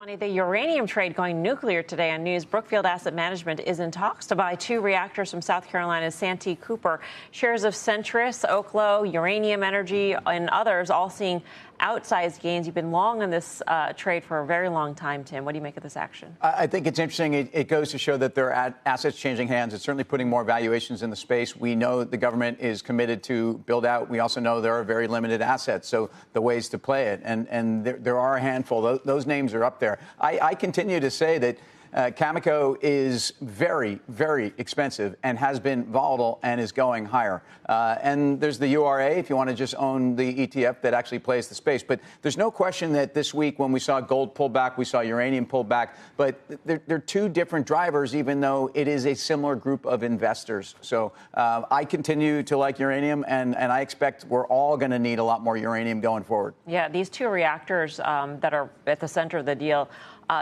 The uranium trade going nuclear today on news. Brookfield Asset Management is in talks to buy 2 reactors from South Carolina's Santee Cooper. Shares of Centrus, Oklo, Uranium Energy, and others all seeing outsized gains. You've been long in this trade for a very long time, Tim. What do you make of this action? I think it's interesting. It goes to show that there are assets changing hands. It's certainly putting more valuations in the space. We know the government is committed to build out. We also know there are very limited assets, so the ways to play it. And there are a handful. Those names are up there. I continue to say that Cameco is very, very expensive and has been volatile and is going higher. And there's the URA, if you want to just own the ETF that actually plays the space. But there's no question that this week when we saw gold pull back, we saw uranium pull back. But they're two different drivers, even though it is a similar group of investors. So I continue to like uranium, and I expect we're all going to need a lot more uranium going forward. Yeah, these 2 reactors that are at the center of the deal,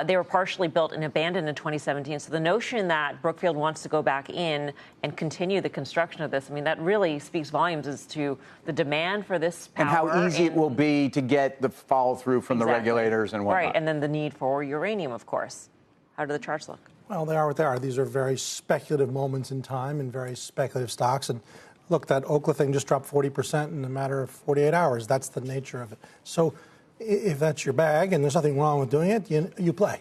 they were partially built and abandoned in 2017. So the notion that Brookfield wants to go back in and continue the construction of this, I mean, that really speaks volumes as to the demand for this power. And how easy it will be to get the follow through from the regulators and whatnot. Right, and then the need for uranium, of course. How do the charts look? Well, they are what they are. These are very speculative moments in time and very speculative stocks. And look, that Oklo thing just dropped 40% in a matter of 48 hours. That's the nature of it. So if that's your bag and there's nothing wrong with doing it, you play.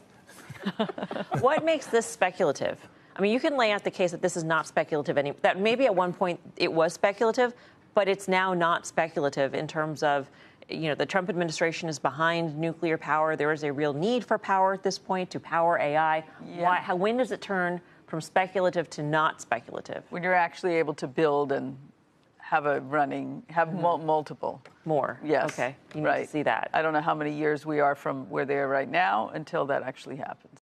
What makes this speculative? I mean, you can lay out the case that this is not speculative anymore. That maybe at one point it was speculative, but it's now not speculative in terms of, you know, the Trump administration is behind nuclear power. There is a real need for power at this point to power AI. Yeah. When does it turn from speculative to not speculative? When you're actually able to build and have multiple. More. Yes. Okay. You need right. to see that. I don't know how many years we are from where they are right now until that actually happens.